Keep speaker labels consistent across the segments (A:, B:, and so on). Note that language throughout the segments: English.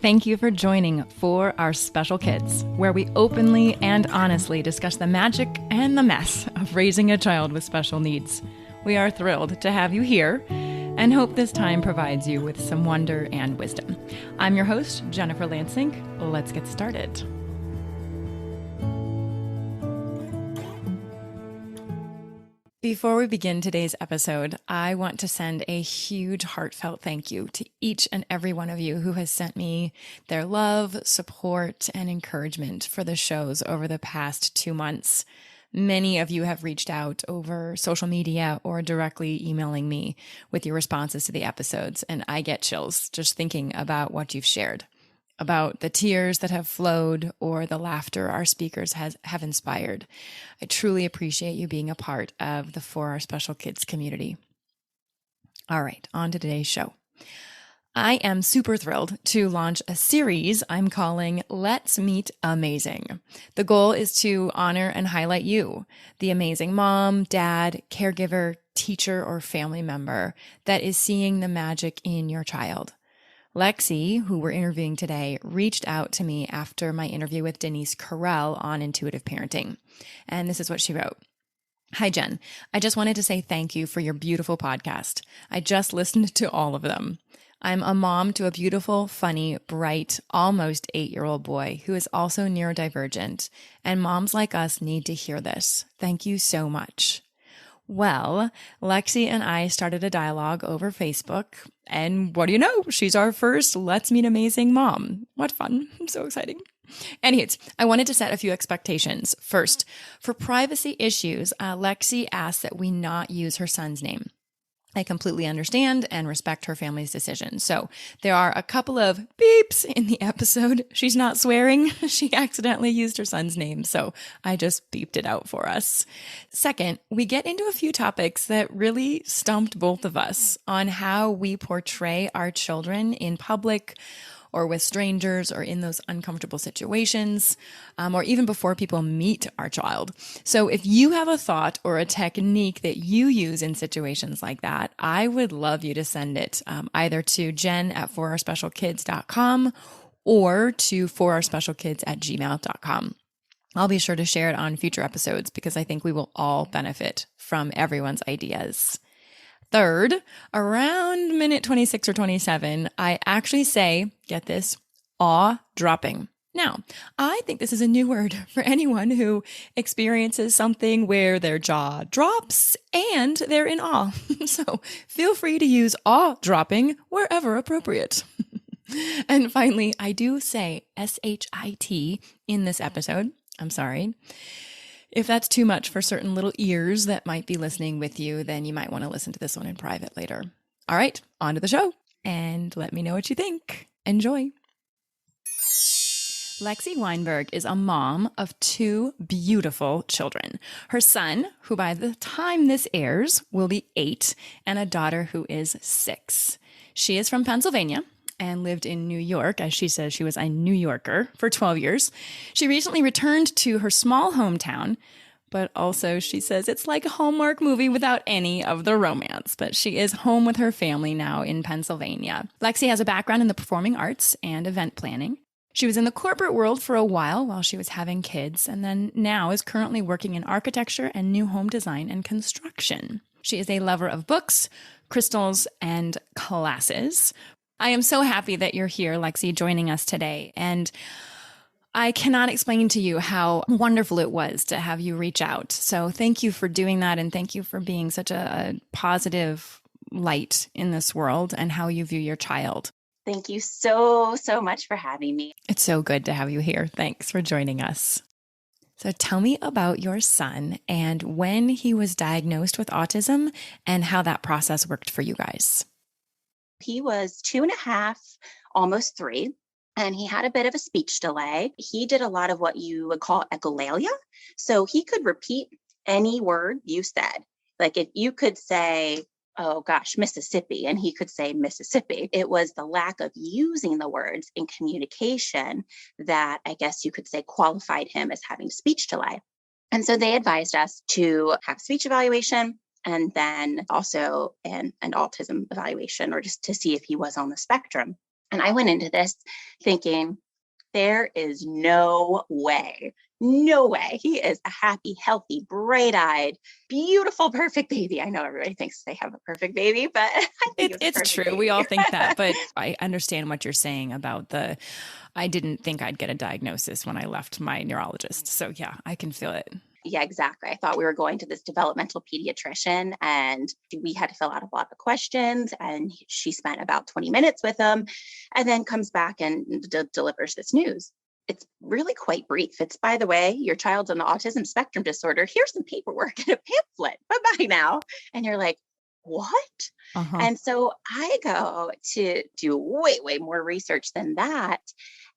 A: Thank you for joining For Our Special Kids, where we openly and honestly discuss the magic and the mess of raising a child with special needs. We are thrilled to have you here and hope this time provides you with some wonder and wisdom. I'm your host, Jennifer Lansing. Let's get started. Before we begin today's episode, I want to send a huge heartfelt thank you to each and every one of you who has sent me their love, support, and encouragement for the shows over the past 2 months. Many of you have reached out over social media or directly emailing me with your responses to the episodes, and I get chills just thinking about what you've shared, about the tears that have flowed or the laughter our speakers have inspired. I truly appreciate you being a part of the For Our Special Kids community. All right, on to today's show. I am super thrilled to launch a series I'm calling Let's Meet Amazing. The goal is to honor and highlight you, the amazing mom, dad, caregiver, teacher, or family member that is seeing the magic in your child. Lexi, who we're interviewing today, reached out to me after my interview with Denise Carell on intuitive parenting. And this is what she wrote. Hi, Jen. I just wanted to say thank you for your beautiful podcast. I just listened to all of them. I'm a mom to a beautiful, funny, bright, almost 8-year-old boy who is also neurodivergent. And moms like us need to hear this. Thank you so much. Well, Lexi and I started a dialogue over Facebook, and what do you know? She's our first Let's Meet Amazing mom. What fun. So exciting. Anyways, I wanted to set a few expectations. First, for privacy issues, Lexi asked that we not use her son's name. I completely understand and respect her family's decision. So there are a couple of beeps in the episode. She's not swearing. She accidentally used her son's name, so I just beeped it out for us. Second, we get into a few topics that really stumped both of us on how we portray our children in public or with strangers or in those uncomfortable situations, or even before people meet our child. So if you have a thought or a technique that you use in situations like that, I would love you to send it either to jen@forourspecialkids.com or to forourspecialkids@gmail.com. I'll be sure to share it on future episodes because I think we will all benefit from everyone's ideas. Third, around minute 26 or 27, I actually say, get this, awe-dropping. Now, I think this is a new word for anyone who experiences something where their jaw drops and they're in awe. So feel free to use awe-dropping wherever appropriate. And finally, I do say S-H-I-T in this episode. I'm sorry. If that's too much for certain little ears that might be listening with you, then you might want to listen to this one in private later. All right, on to the show, and let me know what you think. Enjoy. Lexi Weinberg is a mom of 2 beautiful children. Her son, who by the time this airs will be 8, and a daughter who is 6. She is from Pennsylvania and lived in New York. As she says, she was a New Yorker for 12 years. She recently returned to her small hometown, but also she says it's like a Hallmark movie without any of the romance. But she is home with her family now in Pennsylvania. Lexi has a background in the performing arts and event planning. She was in the corporate world for a while she was having kids, and then now is currently working in architecture and new home design and construction. She is a lover of books, crystals, and classes. I am so happy that you're here, Lexi, joining us today. And I cannot explain to you how wonderful it was to have you reach out. So thank you for doing that. And thank you for being such a positive light in this world and how you view your child.
B: Thank you so much for having me.
A: It's so good to have you here. Thanks for joining us. So tell me about your son and when he was diagnosed with autism and how that process worked for you guys.
B: He was 2.5, almost 3, and he had a bit of a speech delay. He did a lot of what you would call echolalia. So he could repeat any word you said. Like if you could say, oh gosh, Mississippi, and he could say Mississippi. It was the lack of using the words in communication that I guess you could say qualified him as having speech delay. And so they advised us to have speech evaluation and then also an autism evaluation, or just to see if he was on the spectrum. And I went into this thinking, there is no way. He is a happy, healthy, bright-eyed, beautiful, perfect baby. I know everybody thinks they have a perfect baby, but I think it's a
A: It's
B: perfect
A: true.
B: baby.
A: We all think that, but I understand what you're saying about I didn't think I'd get a diagnosis when I left my neurologist. So yeah, I can feel it.
B: Yeah, exactly. I thought we were going to this developmental pediatrician and we had to fill out a lot of questions, and she spent about 20 minutes with him and then comes back and delivers this news. It's really quite brief. It's, by the way, your child's on the autism spectrum disorder. Here's some paperwork and a pamphlet. Bye-bye now. And you're like, what?
A: Uh-huh.
B: And so I go to do way more research than that.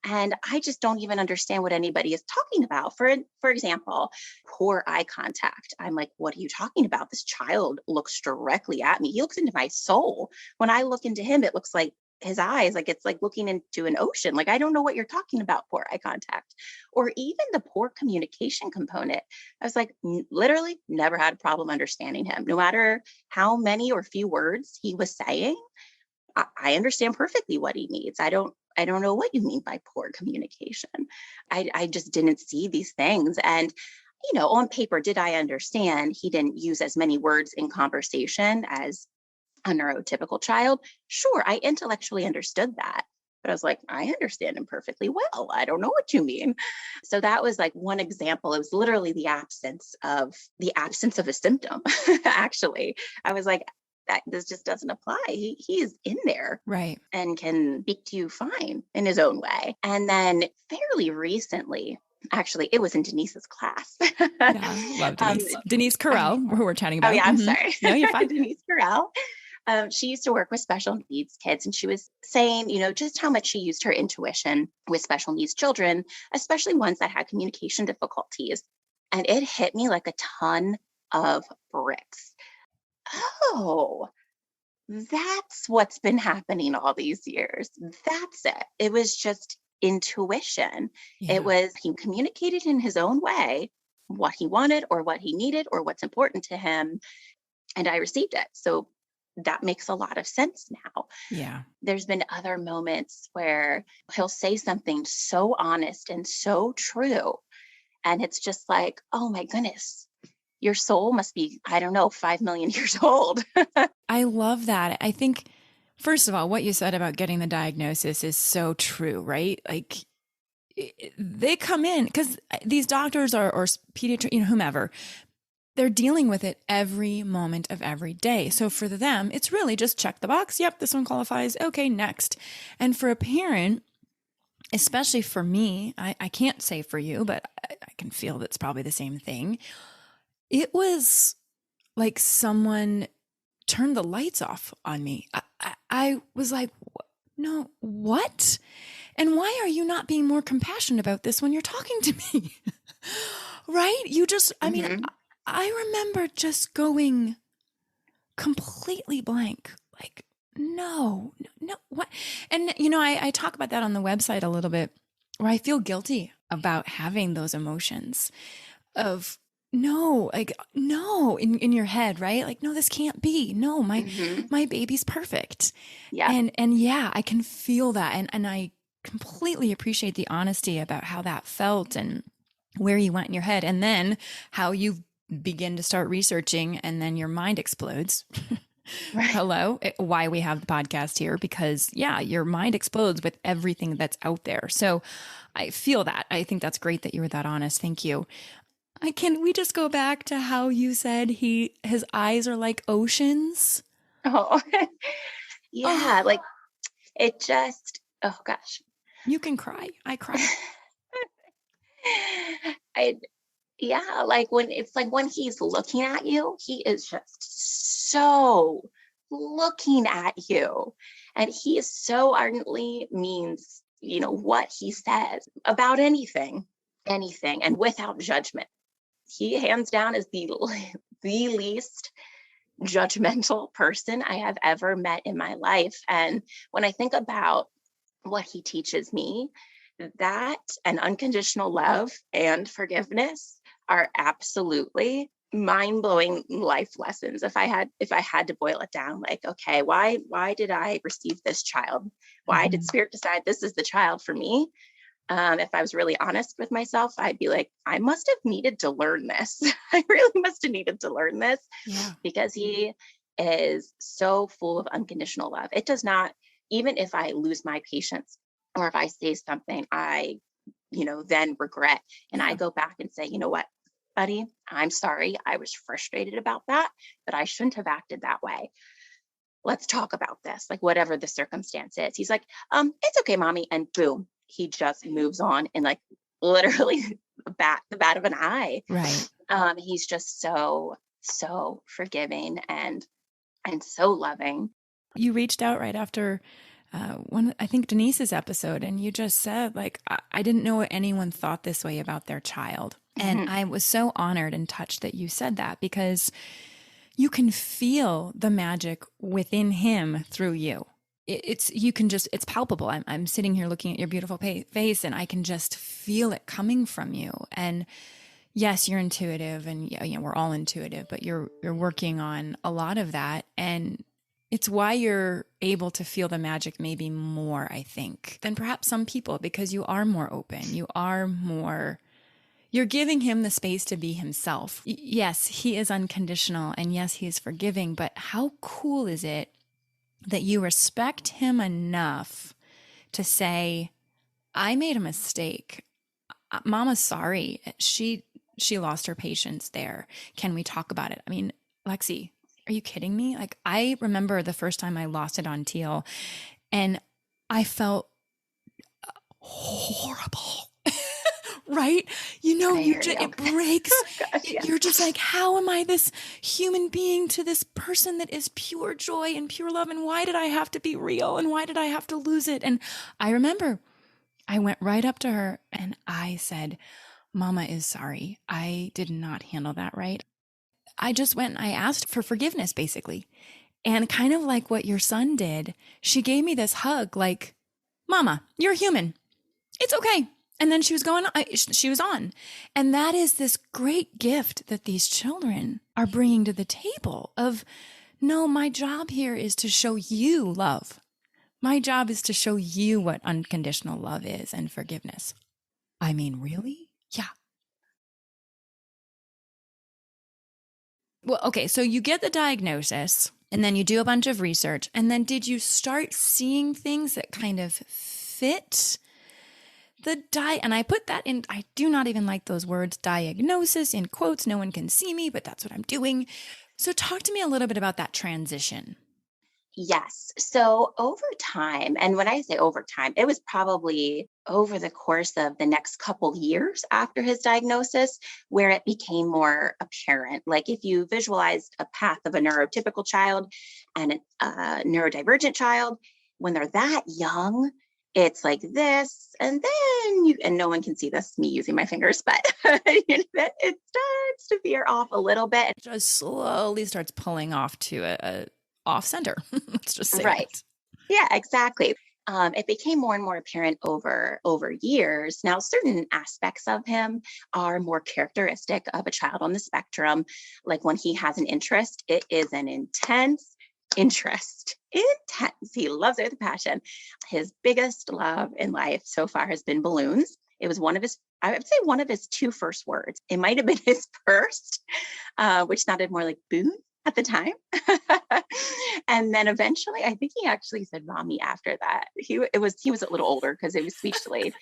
B: And I just don't even understand what anybody is talking about. For example, poor eye contact. I'm like, what are you talking about? This child looks directly at me. He looks into my soul. When I look into him, it looks like his eyes, like it's like looking into an ocean. Like, I don't know what you're talking about, poor eye contact. Or even the poor communication component. I was like, literally never had a problem understanding him. No matter how many or few words he was saying, I understand perfectly what he needs. I don't know what you mean by poor communication. I just didn't see these things. And, on paper, did I understand he didn't use as many words in conversation as a neurotypical child? Sure, I intellectually understood that. But I was like, I understand him perfectly well. I don't know what you mean. So that was like one example. It was literally the absence of a symptom. Actually, I was like, that this just doesn't apply. He is in there,
A: Right.
B: and can speak to you fine in his own way. And then fairly recently, actually, it was in Denise's class.
A: Yeah. Love Denise. Denise Carell, who we're chatting
B: Oh
A: about.
B: yeah, I'm sorry.
A: No, you're fine.
B: Denise Carell. She used to work with special needs kids, and she was saying, just how much she used her intuition with special needs children, especially ones that had communication difficulties. And it hit me like a ton of bricks. Oh, that's what's been happening all these years. That's it. It was just intuition. It
A: Yeah.
B: was, he communicated in his own way what he wanted or what he needed or what's important to him. And I received it. So that makes a lot of sense now.
A: Yeah.
B: There's been other moments where he'll say something so honest and so true. And it's just like, oh my goodness, your soul must be, I don't know, 5 million years old.
A: I love that. I think, first of all, what you said about getting the diagnosis is so true, right? Like they come in because these doctors or pediatricians, whomever, they're dealing with it every moment of every day. So for them, it's really just check the box. Yep, this one qualifies. Okay, next. And for a parent, especially for me, I can't say for you, but I can feel that's probably the same thing. It was like someone turned the lights off on me. I was like, no, what? And why are you not being more compassionate about this when you're talking to me? Right? You just, I mean, I remember just going completely blank. Like, no, what? And, I talk about that on the website a little bit where I feel guilty about having those emotions of no, like, no, in your head, right? Like, no, this can't be. No, my baby's perfect.
B: Yeah.
A: And yeah, I can feel that. And I completely appreciate the honesty about how that felt and where you went in your head, and then how you begin to start researching, and then your mind explodes.
B: Right.
A: Hello, why we have the podcast here, because yeah, your mind explodes with everything that's out there. So I feel that. I think that's great that you were that honest. Thank you. Can we just go back to how you said his eyes are like oceans?
B: Oh, yeah.
A: Oh,
B: Like it just, oh gosh.
A: you can cry. I cry.
B: I, yeah. Like when he's looking at you, he is just so looking at you. And he is so ardently means, what he says about anything, and without judgment. He hands down is the least judgmental person I have ever met in my life. And when I think about what he teaches me, that and unconditional love and forgiveness are absolutely mind-blowing life lessons. If I had to boil it down, like, okay, why did I receive this child? Why did
A: Mhm.
B: spirit decide this is the child for me? If I was really honest with myself, I'd be like, I must have needed to learn this. I really must have needed to learn this
A: Yeah.
B: because he is so full of unconditional love. It does not, even if I lose my patience or if I say something I, then regret, and I
A: Yeah.
B: go back and say, you know what, buddy, I'm sorry. I was frustrated about that, but I shouldn't have acted that way. Let's talk about this, like whatever the circumstance is. He's like, it's okay, mommy. And boom, he just moves on and like literally the bat of an eye.
A: Right.
B: He's just so forgiving and so loving.
A: You reached out right after one, I think Denise's episode, and you just said, like, I didn't know anyone thought this way about their child. And
B: Mhm.
A: I was so honored and touched that you said that because you can feel the magic within him through you. You can just, it's palpable. I'm sitting here looking at your beautiful face and I can just feel it coming from you. And yes, you're intuitive and we're all intuitive, but you're working on a lot of that. And it's why you're able to feel the magic maybe more, I think, than perhaps some people, because you are more open. You're giving him the space to be himself. Yes, he is unconditional and yes, he is forgiving, but how cool is it that you respect him enough to say, I made a mistake. Mama's sorry. She lost her patience there. Can we talk about it? I mean, Lexi, are you kidding me? Like, I remember the first time I lost it on Teal and I felt horrible. Right?
B: I hear you.
A: It breaks.
B: Gosh, yeah.
A: You're just like, how am I this human being to this person that is pure joy and pure love? And why did I have to be real? And why did I have to lose it? And I remember I went right up to her and I said, Mama is sorry. I did not handle that right. I just went and I asked for forgiveness, basically. And kind of like what your son did, she gave me this hug like, Mama, you're human. It's okay. And then she was on. And that is this great gift that these children are bringing to the table of, no, my job here is to show you love. My job is to show you what unconditional love is and forgiveness. I mean, really? Yeah. Well, okay. So you get the diagnosis and then you do a bunch of research. And then did you start seeing things that kind of fit and I put that in, I do not even like those words, diagnosis in quotes. No one can see me, but that's what I'm doing. So talk to me a little bit about that transition.
B: Yes. So over time, and when I say over time, it was probably over the course of the next couple years after his diagnosis where it became more apparent. Like if you visualized a path of a neurotypical child and a neurodivergent child, when they're that young, it's like this, and then and no one can see this, me using my fingers, but it starts to veer off a little bit.
A: It just slowly starts pulling off to a off center. Let's just say
B: Right.
A: that.
B: Yeah, exactly. It became more and more apparent over years. Now, certain aspects of him are more characteristic of a child on the spectrum. Like when he has an interest, it is an intense interest. Intense. He loves it with a passion. His biggest love in life so far has been balloons. It was I would say one of his two first words. It might have been his first, which sounded more like boon at the time. And then eventually, I think he actually said mommy after that. He was a little older because it was speech delayed,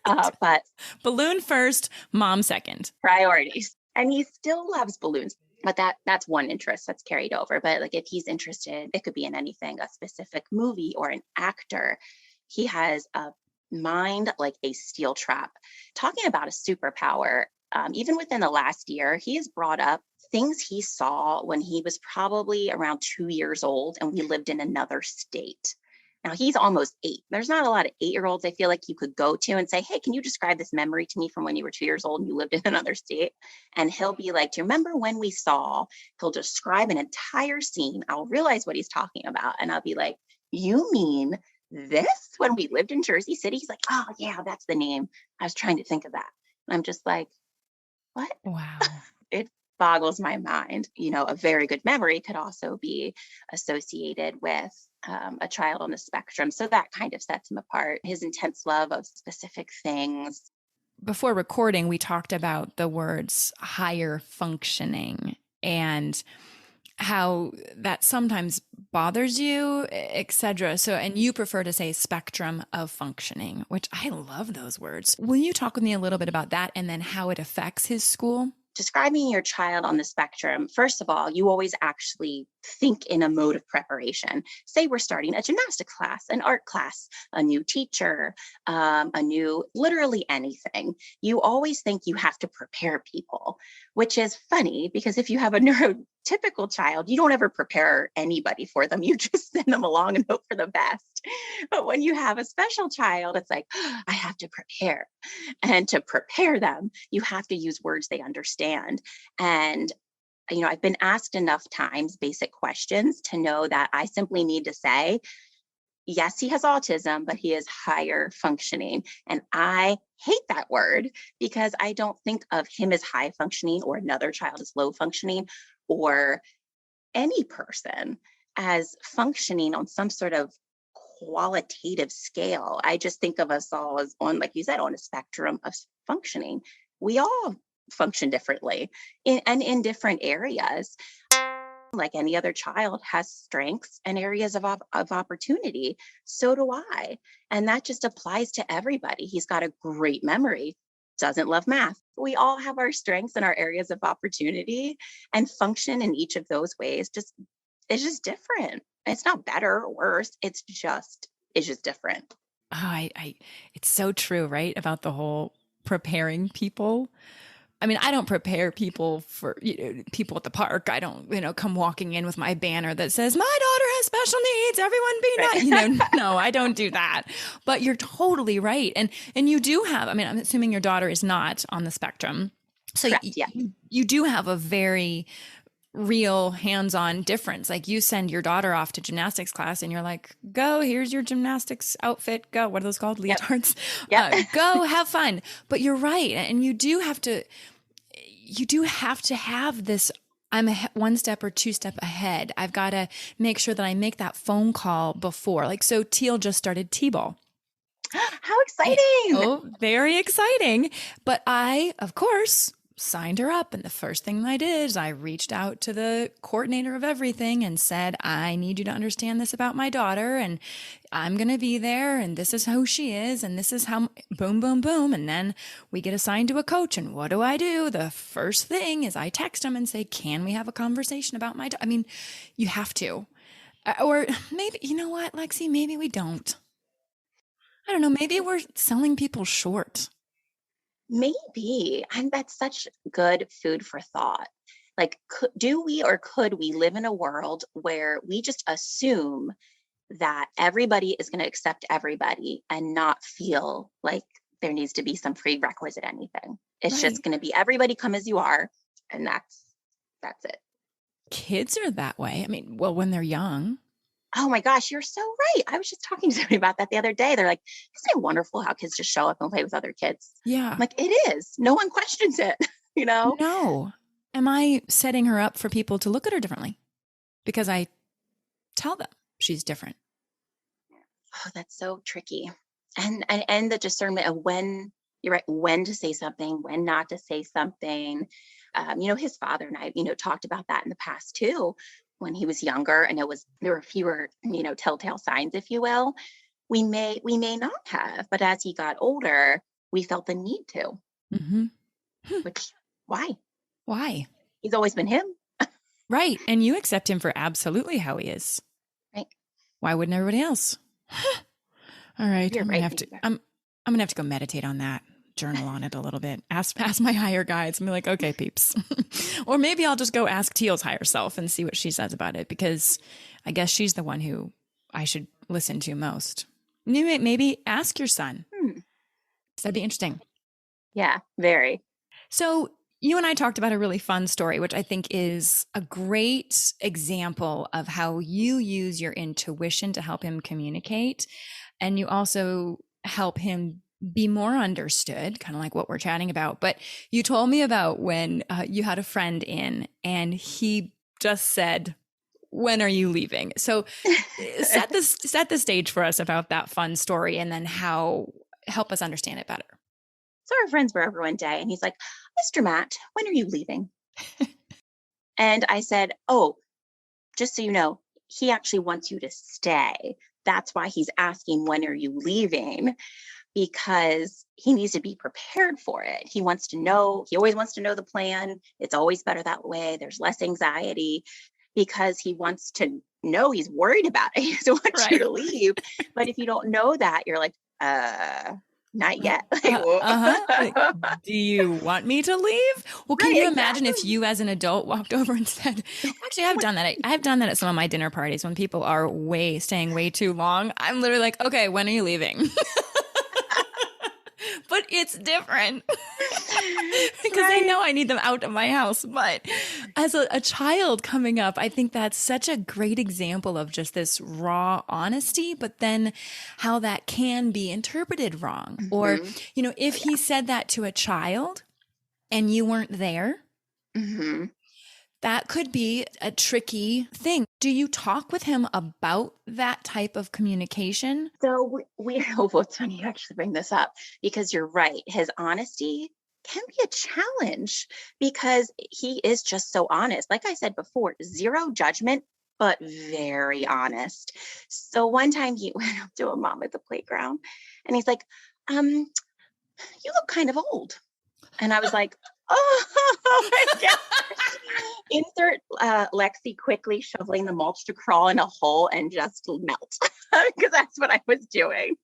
B: but
A: Balloon first, mom second.
B: priorities. And he still loves balloons. But that's one interest that's carried over. But like if he's interested, it could be in anything, a specific movie or an actor. He has a mind like a steel trap. Talking about a superpower, even within the last year, he has brought up things he saw when he was probably around 2 years old and we lived in another state. Now he's almost 8. There's not a lot of 8-year-olds I feel like you could go to and say, hey, can you describe this memory to me from when you were 2 years old and you lived in another state? And he'll be like, do you remember when we saw? He'll describe an entire scene. I'll realize what he's talking about. And I'll be like, you mean this when we lived in Jersey City? He's like, oh, yeah, that's the name. I was trying to think of that. And I'm just like, what?
A: Wow.
B: boggles my mind. A very good memory could also be associated with a child on the spectrum. So that kind of sets him apart. His intense love of specific things.
A: Before recording, we talked about the words higher functioning and how that sometimes bothers you, etc. So, and you prefer to say spectrum of functioning, which I love those words. Will you talk with me a little bit about that and then how it affects his school?
B: Describing your child on the spectrum, first of all, you always actually think in a mode of preparation. Say we're starting a gymnastics class, an art class, a new teacher, literally anything. You always think you have to prepare people, which is funny because if you have a neurotypical child, you don't ever prepare anybody for them. You just send them along and hope for the best. But when you have a special child, it's like, I have to prepare. And to prepare them, you have to use words they understand. And I've been asked enough times basic questions to know that I simply need to say, yes, he has autism, but he is higher functioning. And I hate that word because I don't think of him as high functioning or another child as low functioning or any person as functioning on some sort of qualitative scale. I just think of us all as on, like you said, on a spectrum of functioning. We all function differently in different areas. Like any other child has strengths and areas of opportunity. So do I. And that just applies to everybody. He's got a great memory, doesn't love math. We all have our strengths and our areas of opportunity, and function in each of those ways it's just different. It's not better or worse. It's just different.
A: Oh, it's so true, right? About the whole preparing people. I mean, I don't prepare people for people at the park. I don't, come walking in with my banner that says, my daughter has special needs. Everyone be nice. No, I don't do that. But you're totally right. And you do have, I'm assuming your daughter is not on the spectrum. So
B: Correct, yeah.
A: You do have a very real hands-on difference. Like you send your daughter off to gymnastics class and you're like, go, here's your gymnastics outfit. Go. What are those called? Leotards.
B: Yep.
A: Go have fun. But you're right. And you do have to have this. I'm one step or two step ahead. I've got to make sure that I make that phone call before. Like, so Teal just started T-ball.
B: How exciting.
A: Oh, very exciting. But I, of course, signed her up. And the first thing I did is I reached out to the coordinator of everything and said, I need you to understand this about my daughter. And I'm going to be there. And this is who she is. And this is how, boom, boom, boom. And then we get assigned to a coach. And what do? The first thing is I text them and say, can we have a conversation about my daughter? You have to. Or maybe, you know what, Lexi, maybe we don't. I don't know. Maybe we're selling people short.
B: Maybe. And that's such good food for thought. Like, could we live in a world where we just assume that everybody is going to accept everybody and not feel like there needs to be some prerequisite anything? It's just going to be everybody come as you are. And that's it.
A: Kids are that way. When they're young.
B: Oh my gosh, you're so right. I was just talking to somebody about that the other day. They're like, isn't it wonderful how kids just show up and play with other kids?
A: Yeah.
B: I'm like, it is. No one questions it,
A: No. Am I setting her up for people to look at her differently? Because I tell them she's different.
B: Oh, that's so tricky. And the discernment of when, you're right, when to say something, when not to say something. His father and I, talked about that in the past too. When he was younger and there were fewer, telltale signs, if you will, we may not have, but as he got older, we felt the need to.
A: Mm-hmm.
B: Which, why? He's always been him.
A: Right. And you accept him for absolutely how he is.
B: Right.
A: Why wouldn't everybody else? All right.
B: You're
A: I'm
B: right.
A: going to have to go meditate on that. Journal on it a little bit. Ask my higher guides and be like, okay, peeps. Or maybe I'll just go ask Teal's higher self and see what she says about it, because I guess she's the one who I should listen to most. Maybe ask your son. That'd be interesting.
B: Yeah, very.
A: So you and I talked about a really fun story, which I think is a great example of how you use your intuition to help him communicate. And you also help him be more understood, kind of like what we're chatting about. But you told me about when you had a friend in and he just said, when are you leaving? So set the stage for us about that fun story and then help us understand it better.
B: So our friends were over one day and he's like, Mr. Matt, when are you leaving? And I said, oh, just so you know, he actually wants you to stay. That's why he's asking, when are you leaving? Because he needs to be prepared for it. He wants to know, he always wants to know the plan. It's always better that way. There's less anxiety because he wants to know, he's worried about it. He doesn't want you to leave. But if you don't know that, you're like, not yet.
A: Like, do you want me to leave? Well, can you imagine if you as an adult walked over and said, actually, I've done that. I've done that at some of my dinner parties when people are staying way too long. I'm literally like, okay, when are you leaving? But it's different because I know I need them out of my house. But as a child coming up, I think that's such a great example of just this raw honesty, but then how that can be interpreted wrong. Mm-hmm. Or, if he said that to a child and you weren't there, mm-hmm. that could be a tricky thing. Do you talk with him about that type of communication?
B: So it's funny you actually bring this up because you're right. His honesty can be a challenge because he is just so honest. Like I said before, zero judgment, but very honest. So one time he went up to a mom at the playground and he's like, you look kind of old. And I was like, oh my gosh. Insert Lexi quickly shoveling the mulch to crawl in a hole and just melt because that's what I was doing.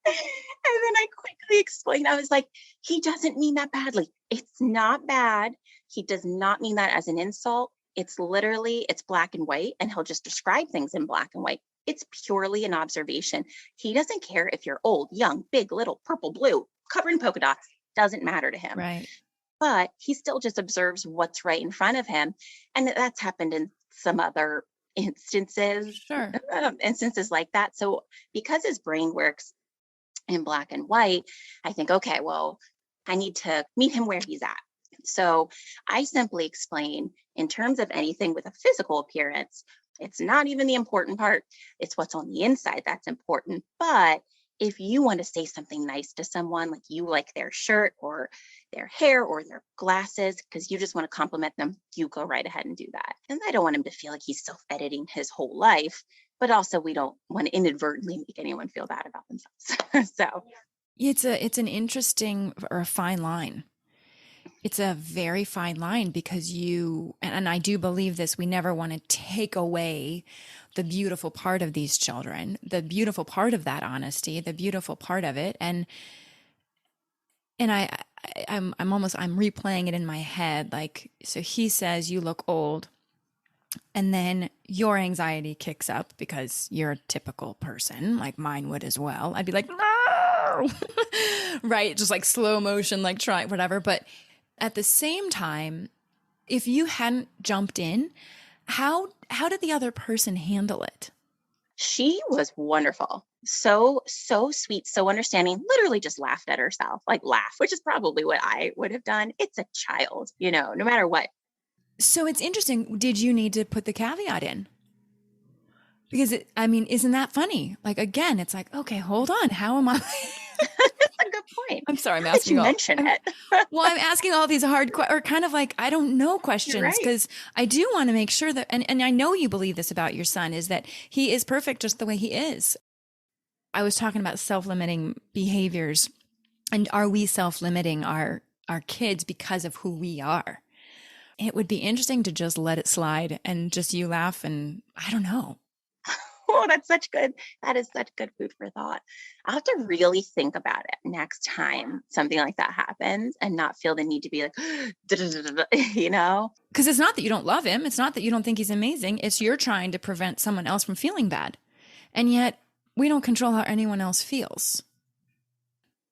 B: And then I quickly explained, I was like, he doesn't mean that badly. It's not bad. He does not mean that as an insult. It's black and white, and he'll just describe things in black and white. It's purely an observation. He doesn't care if you're old, young, big, little, purple, blue, covered in polka dots. Doesn't matter to him.
A: Right.
B: But he still just observes what's right in front of him. And that's happened in some other instances, instances like that. So because his brain works in black and white, I think, okay, well, I need to meet him where he's at. So I simply explain in terms of anything with a physical appearance, it's not even the important part. It's what's on the inside that's important. But if you want to say something nice to someone, like you like their shirt or their hair or their glasses, because you just want to compliment them, you go right ahead and do that. And I don't want him to feel like he's self-editing his whole life, but also we don't want to inadvertently make anyone feel bad about themselves. So
A: it's an interesting or a fine line. It's a very fine line because and I do believe this, we never want to take away the beautiful part of these children, the beautiful part of that honesty, the beautiful part of it. And I'm replaying it in my head. Like, so he says, you look old. And then your anxiety kicks up because you're a typical person, like mine would as well. I'd be like, no, right? Just like slow motion, like try whatever. But at the same time, if you hadn't jumped in, how did the other person handle it?
B: She was wonderful. So sweet, so understanding, literally just laughed at herself, which is probably what I would have done. It's a child, no matter what.
A: So it's interesting. Did you need to put the caveat in? Because isn't that funny? Like, again, it's like, okay, hold on. How am I?
B: That's a good point.
A: I'm sorry. I'm asking.
B: Well,
A: I'm asking all these hard or kind of like, I don't know questions because I do want to make sure that, and I know you believe this about your son, is that he is perfect just the way he is. I was talking about self-limiting behaviors, and are we self-limiting our kids because of who we are? It would be interesting to just let it slide and just you laugh and I don't know.
B: Oh, that is such good food for thought. I'll have to really think about it next time something like that happens and not feel the need to be like,
A: Because it's not that you don't love him. It's not that you don't think he's amazing. It's you're trying to prevent someone else from feeling bad. And yet we don't control how anyone else feels.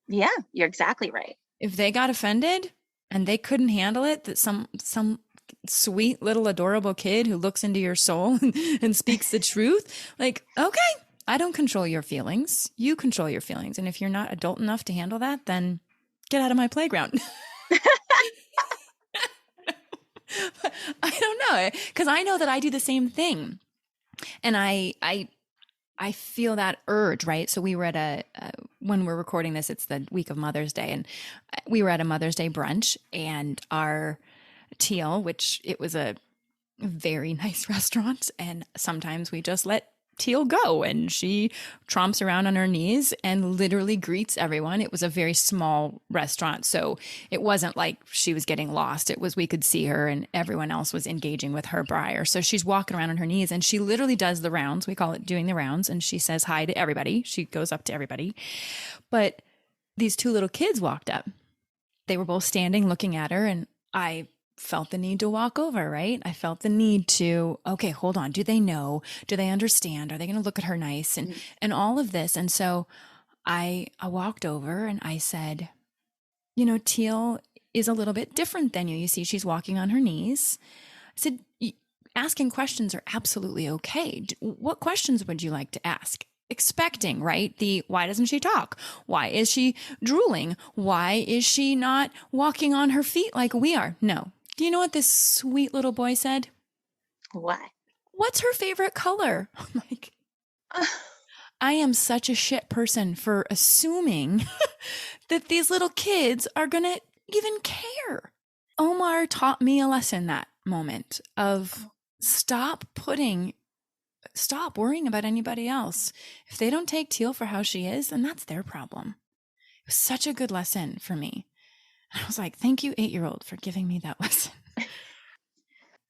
B: Yeah, you're exactly right.
A: If they got offended and they couldn't handle it, that some sweet little adorable kid who looks into your soul and speaks the truth, like, okay, I don't control your feelings. You control your feelings. And if you're not adult enough to handle that, then get out of my playground. I don't know, because I know that I do the same thing. And I feel that urge, right? So we were at when we're recording this, it's the week of Mother's Day, and we were at a Mother's Day brunch, and our Teal, which it was a very nice restaurant, and sometimes we just let Teal go, and she tromps around on her knees and literally greets everyone. It was a very small restaurant, so it wasn't like she was getting lost. It was, we could see her and everyone else was engaging with her Briar. So she's walking around on her knees and she literally does the rounds. We call it doing the rounds. And she says hi to everybody. She goes up to everybody. But these two little kids walked up. They were both standing looking at her, and I felt the need to walk over, right? I felt the need to, okay, hold on. Do they know? Do they understand? Are they going to look at her nice? And all of this. And so I walked over and I said, you know, Teal is a little bit different than you. You see, she's walking on her knees. I said, asking questions are absolutely okay. What questions would you like to ask? Expecting, right? Why doesn't she talk? Why is she drooling? Why is she not walking on her feet like we are? No. Do you know what this sweet little boy said?
B: What?
A: What's her favorite color? I'm like, I am such a shit person for assuming that these little kids are going to even care. Omar taught me a lesson that moment of stop worrying about anybody else. If they don't take Teal for how she is, then that's their problem. It was such a good lesson for me. I was like, thank you, 8-year-old, for giving me that lesson.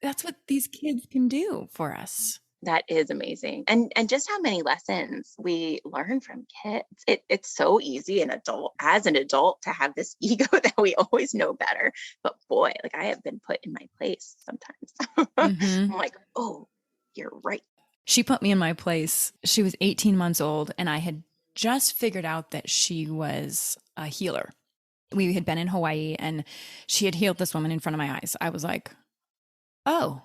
A: That's what these kids can do for us.
B: That is amazing. And just how many lessons we learn from kids. It's so easy as an adult to have this ego that we always know better. But boy, like I have been put in my place sometimes. I'm like, oh, you're right.
A: She put me in my place. She was 18 months old, and I had just figured out that she was a healer. We had been in Hawaii and she had healed this woman in front of my eyes. I was like, oh,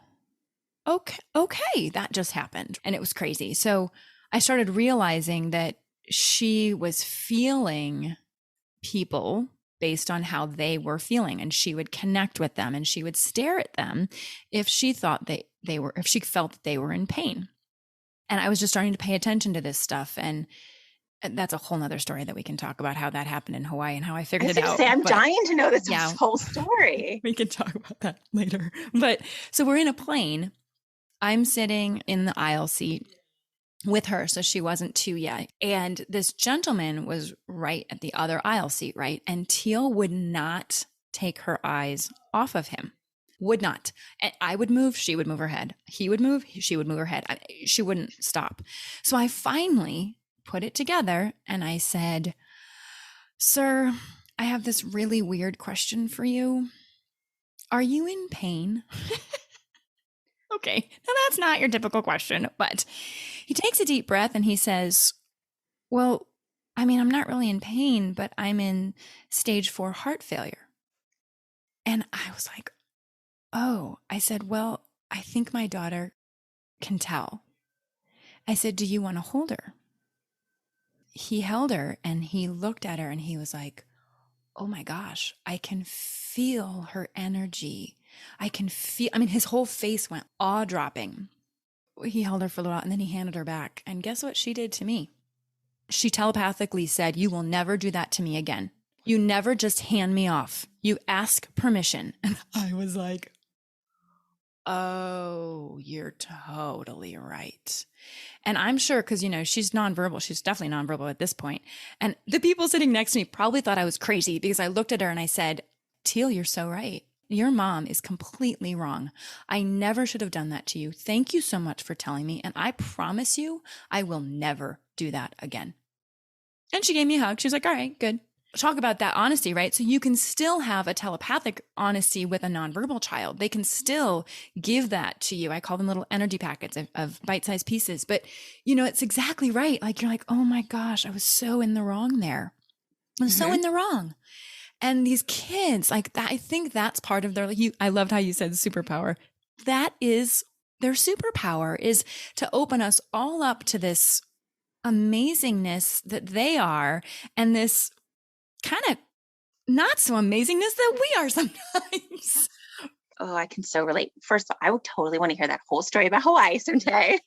A: okay, that just happened. And it was crazy. So I started realizing that she was feeling people based on how they were feeling, and she would connect with them and she would stare at them if she thought if she felt that they were in pain. And I was just starting to pay attention to this stuff. And that's a whole nother story that we can talk about how that happened in Hawaii and how I figured it out.
B: I'm dying to know this whole story.
A: We can talk about that later. But so we're in a plane. I'm sitting in the aisle seat with her, so she wasn't too young. And this gentleman was right at the other aisle seat, right? And Teal would not take her eyes off of him. Would not. And I would move, she would move her head. He would move, she would move her head. She wouldn't stop. So I finally put it together and I said, sir, I have this really weird question for you. Are you in pain? Okay, now that's not your typical question, but he takes a deep breath and he says, well, I mean, I'm not really in pain, but I'm in stage 4 heart failure. And I was like, oh, I said, well, I think my daughter can tell. I said, do you want to hold her? He held her and he looked at her and he was like, oh my gosh, I can feel her energy. His whole face went awe-dropping. He held her for a little while and then he handed her back. And guess what she did to me? She telepathically said, you will never do that to me again. You never just hand me off. You ask permission. And I was like, oh, you're totally right. And I'm sure, because, she's nonverbal. She's definitely nonverbal at this point. And the people sitting next to me probably thought I was crazy because I looked at her and I said, Teal, you're so right. Your mom is completely wrong. I never should have done that to you. Thank you so much for telling me. And I promise you, I will never do that again. And she gave me a hug. She was like, all right, good. Talk about that honesty, right? So you can still have a telepathic honesty with a nonverbal child. They can still give that to you. I call them little energy packets of bite-sized pieces. But, it's exactly right. Like, you're like, oh my gosh, I was so in the wrong there. I was so in the wrong. And these kids, like that, I think that's part of their, I loved how you said superpower. That is their superpower, is to open us all up to this amazingness that they are and this kind of not so amazingness that we are sometimes.
B: Oh, I can so relate. First of all, I would totally want to hear that whole story about Hawaii someday.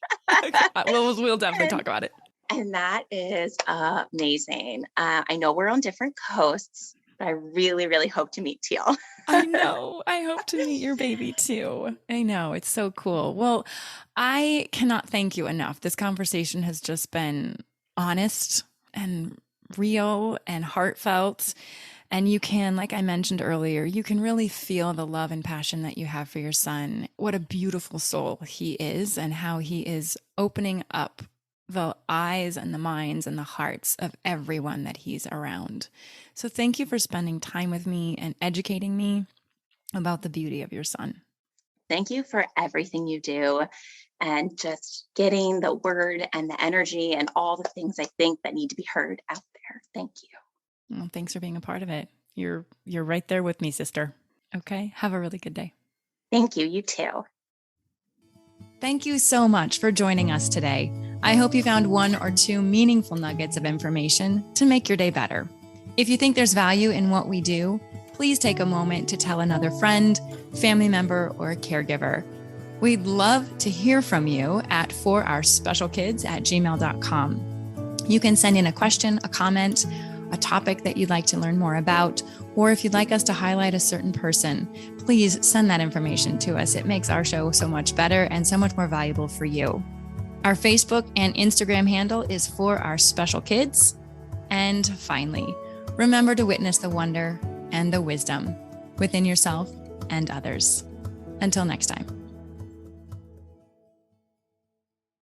A: We'll definitely talk about it.
B: And that is amazing. I know we're on different coasts, but I really, really hope to meet Teal.
A: I know. I hope to meet your baby too. I know. It's so cool. Well, I cannot thank you enough. This conversation has just been honest and real and heartfelt. And you can, like I mentioned earlier, you can really feel the love and passion that you have for your son. What a beautiful soul he is, and how he is opening up the eyes and the minds and the hearts of everyone that he's around. So thank you for spending time with me and educating me about the beauty of your son.
B: Thank you for everything you do and just getting the word and the energy and all the things I think that need to be heard out there. Thank you.
A: Well, thanks for being a part of it. You're right there with me, sister. Okay. Have a really good day.
B: Thank you. You too.
A: Thank you so much for joining us today. I hope you found one or two meaningful nuggets of information to make your day better. If you think there's value in what we do, please take a moment to tell another friend, family member, or a caregiver. We'd love to hear from you at forourspecialkids@gmail.com. You can send in a question, a comment, a topic that you'd like to learn more about, or if you'd like us to highlight a certain person, please send that information to us. It makes our show so much better and so much more valuable for you. Our Facebook and Instagram handle is For Our Special Kids. And finally, remember to witness the wonder and the wisdom within yourself and others. Until next time.